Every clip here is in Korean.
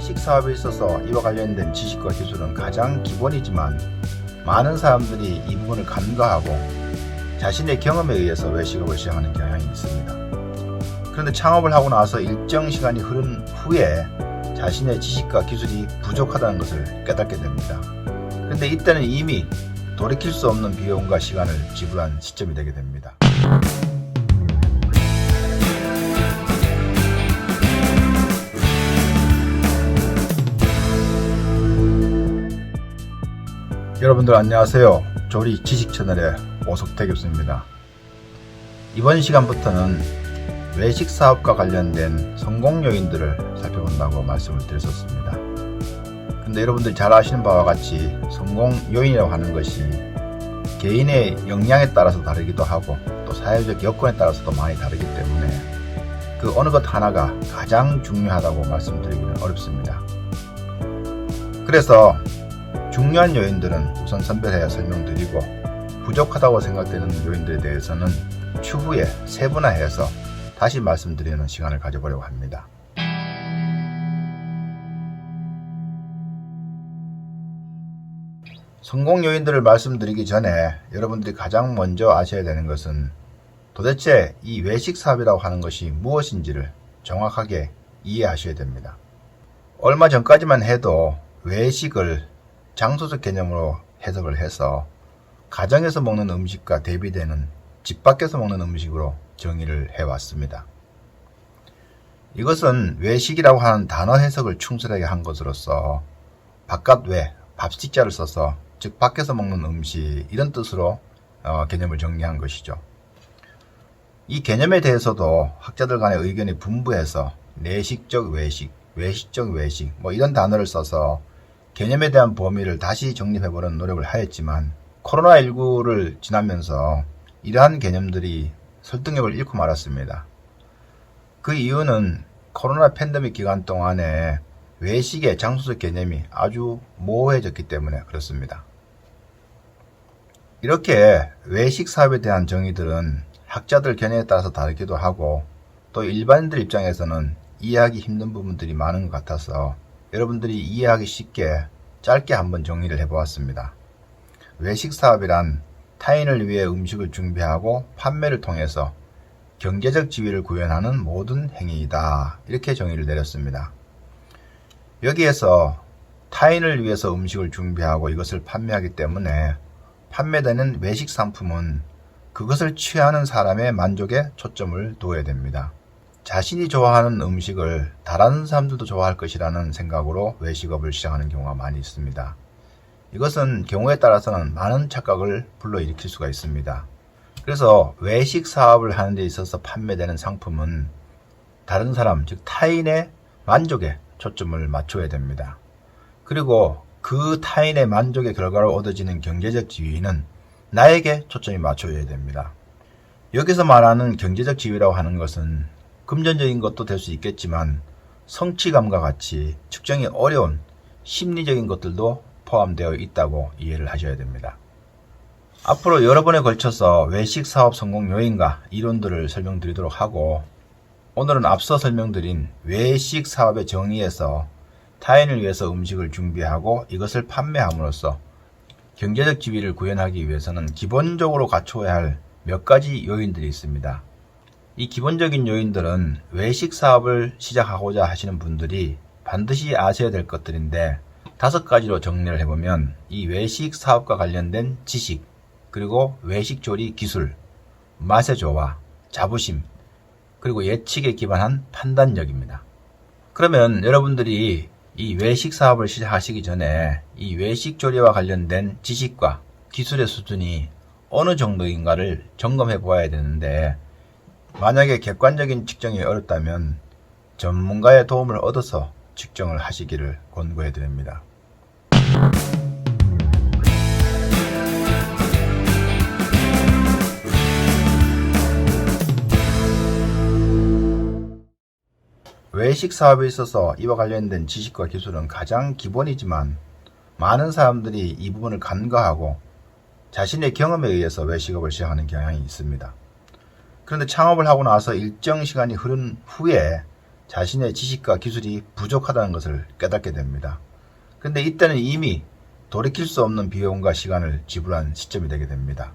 외식 사업에 있어서 이와 관련된 지식과 기술은 가장 기본이지만 많은 사람들이 이 부분을 간과하고 자신의 경험에 의해서 외식업을 시작하는 경향이 있습니다. 그런데 창업을 하고 나서 일정 시간이 흐른 후에 자신의 지식과 기술이 부족하다는 것을 깨닫게 됩니다. 그런데 이때는 이미 돌이킬 수 없는 비용과 시간을 지불한 시점이 되게 됩니다. 여러분들 안녕하세요. 조리 지식 채널의 오석태 교수입니다. 이번 시간부터는 외식 사업과 관련된 성공 요인들을 살펴본다고 말씀을 드렸었습니다. 근데 여러분들이 잘 아시는 바와 같이 성공 요인이라고 하는 것이 개인의 역량에 따라서 다르기도 하고 또 사회적 여건에 따라서도 많이 다르기 때문에 그 어느 것 하나가 가장 중요하다고 말씀드리기는 어렵습니다. 그래서 중요한 요인들은 우선 선별해야 설명드리고 부족하다고 생각되는 요인들에 대해서는 추후에 세분화해서 다시 말씀드리는 시간을 가져보려고 합니다. 성공 요인들을 말씀드리기 전에 여러분들이 가장 먼저 아셔야 되는 것은 도대체 이 외식 사업이라고 하는 것이 무엇인지를 정확하게 이해하셔야 됩니다. 얼마 전까지만 해도 외식을 장소적 개념으로 해석을 해서 가정에서 먹는 음식과 대비되는 집 밖에서 먹는 음식으로 정의를 해왔습니다. 이것은 외식이라고 하는 단어 해석을 충실하게 한 것으로서 바깥 외, 밥식자를 써서 즉 밖에서 먹는 음식 이런 뜻으로 개념을 정리한 것이죠. 이 개념에 대해서도 학자들 간의 의견이 분분해서 내식적 외식, 외식적 외식 이런 단어를 써서 개념에 대한 범위를 다시 정립해보려는 노력을 하였지만 코로나19를 지나면서 이러한 개념들이 설득력을 잃고 말았습니다. 그 이유는 코로나 팬데믹 기간 동안에 외식의 장소적 개념이 아주 모호해졌기 때문에 그렇습니다. 이렇게 외식 사업에 대한 정의들은 학자들 견해에 따라서 다르기도 하고 또 일반인들 입장에서는 이해하기 힘든 부분들이 많은 것 같아서 여러분들이 이해하기 쉽게 짧게 한번 정리를 해보았습니다. 외식 사업이란 타인을 위해 음식을 준비하고 판매를 통해서 경제적 지위를 구현하는 모든 행위이다. 이렇게 정의를 내렸습니다. 여기에서 타인을 위해서 음식을 준비하고 이것을 판매하기 때문에 판매되는 외식 상품은 그것을 취하는 사람의 만족에 초점을 두어야 됩니다. 자신이 좋아하는 음식을 다른 사람들도 좋아할 것이라는 생각으로 외식업을 시작하는 경우가 많이 있습니다. 이것은 경우에 따라서는 많은 착각을 불러일으킬 수가 있습니다. 그래서 외식 사업을 하는 데 있어서 판매되는 상품은 다른 사람, 즉 타인의 만족에 초점을 맞춰야 됩니다. 그리고 그 타인의 만족의 결과로 얻어지는 경제적 지위는 나에게 초점이 맞춰야 됩니다. 여기서 말하는 경제적 지위라고 하는 것은 금전적인 것도 될 수 있겠지만 성취감과 같이 측정이 어려운 심리적인 것들도 포함되어 있다고 이해를 하셔야 됩니다. 앞으로 여러 번에 걸쳐서 외식 사업 성공 요인과 이론들을 설명드리도록 하고 오늘은 앞서 설명드린 외식 사업의 정의에서 타인을 위해서 음식을 준비하고 이것을 판매함으로써 경제적 지위를 구현하기 위해서는 기본적으로 갖춰야 할 몇 가지 요인들이 있습니다. 이 기본적인 요인들은 외식 사업을 시작하고자 하시는 분들이 반드시 아셔야 될 것들인데 5가지로 정리를 해보면 이 외식 사업과 관련된 지식, 그리고 외식 조리 기술, 맛의 조화, 자부심, 그리고 예측에 기반한 판단력입니다. 그러면 여러분들이 이 외식 사업을 시작하시기 전에 이 외식 조리와 관련된 지식과 기술의 수준이 어느 정도인가를 점검해 보아야 되는데 만약에 객관적인 측정이 어렵다면 전문가의 도움을 얻어서 측정을 하시기를 권고해 드립니다. 외식 사업에 있어서 이와 관련된 지식과 기술은 가장 기본이지만 많은 사람들이 이 부분을 간과하고 자신의 경험에 의해서 외식업을 시작하는 경향이 있습니다. 그런데 창업을 하고 나서 일정 시간이 흐른 후에 자신의 지식과 기술이 부족하다는 것을 깨닫게 됩니다. 근데 이때는 이미 돌이킬 수 없는 비용과 시간을 지불한 시점이 되게 됩니다.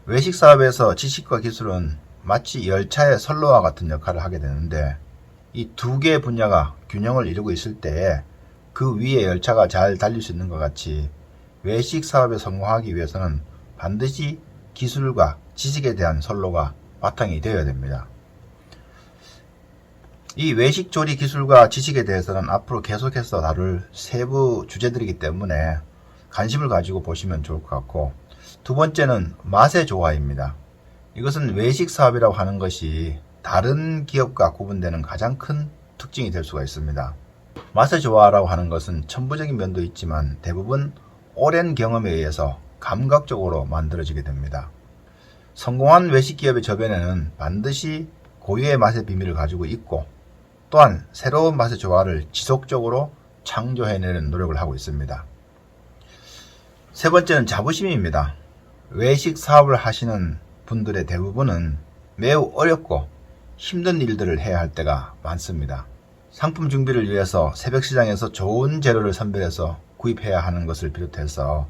외식 사업에서 지식과 기술은 마치 열차의 선로와 같은 역할을 하게 되는데, 이 두 개의 분야가 균형을 이루고 있을 때에 그 위에 열차가 잘 달릴 수 있는 것 같이 외식 사업에 성공하기 위해서는 반드시 기술과 지식에 대한 선로가 바탕이 되어야 됩니다. 이 외식 조리 기술과 지식에 대해서는 앞으로 계속해서 다룰 세부 주제들이기 때문에 관심을 가지고 보시면 좋을 것 같고, 두 번째는 맛의 조화입니다. 이것은 외식 사업이라고 하는 것이 다른 기업과 구분되는 가장 큰 특징이 될 수가 있습니다. 맛의 조화라고 하는 것은 천부적인 면도 있지만 대부분 오랜 경험에 의해서 감각적으로 만들어지게 됩니다. 성공한 외식 기업의 저변에는 반드시 고유의 맛의 비밀을 가지고 있고, 또한 새로운 맛의 조화를 지속적으로 창조해내는 노력을 하고 있습니다. 세 번째는 자부심입니다. 외식 사업을 하시는 분들의 대부분은 매우 어렵고 힘든 일들을 해야 할 때가 많습니다. 상품 준비를 위해서 새벽 시장에서 좋은 재료를 선별해서 구입해야 하는 것을 비롯해서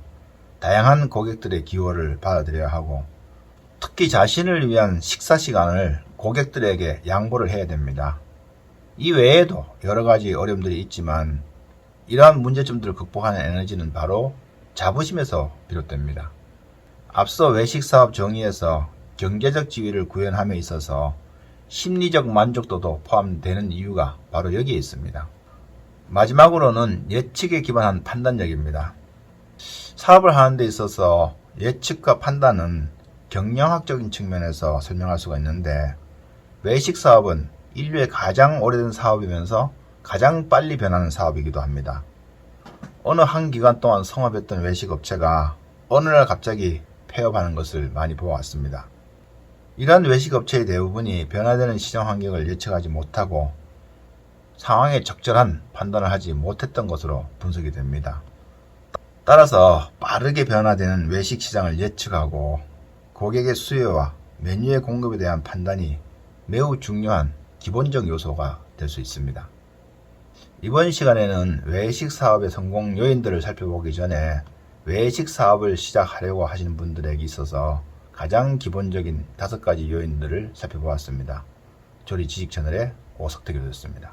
다양한 고객들의 기호를 받아들여야 하고, 특히 자신을 위한 식사 시간을 고객들에게 양보를 해야 됩니다. 이 외에도 여러 가지 어려움들이 있지만 이러한 문제점들을 극복하는 에너지는 바로 자부심에서 비롯됩니다. 앞서 외식사업 정의에서 경제적 지위를 구현함에 있어서 심리적 만족도도 포함되는 이유가 바로 여기에 있습니다. 마지막으로는 예측에 기반한 판단력입니다. 사업을 하는 데 있어서 예측과 판단은 경영학적인 측면에서 설명할 수가 있는데, 외식 사업은 인류의 가장 오래된 사업이면서 가장 빨리 변하는 사업이기도 합니다. 어느 한 기간 동안 성업했던 외식 업체가 어느 날 갑자기 폐업하는 것을 많이 보아왔습니다. 이러한 외식 업체의 대부분이 변화되는 시장 환경을 예측하지 못하고 상황에 적절한 판단을 하지 못했던 것으로 분석이 됩니다. 따라서 빠르게 변화되는 외식 시장을 예측하고 고객의 수요와 메뉴의 공급에 대한 판단이 매우 중요한 기본적 요소가 될 수 있습니다. 이번 시간에는 외식 사업의 성공 요인들을 살펴보기 전에 외식 사업을 시작하려고 하시는 분들에게 있어서 가장 기본적인 5가지 요인들을 살펴보았습니다. 조리 지식 채널의 오석태 교수였습니다.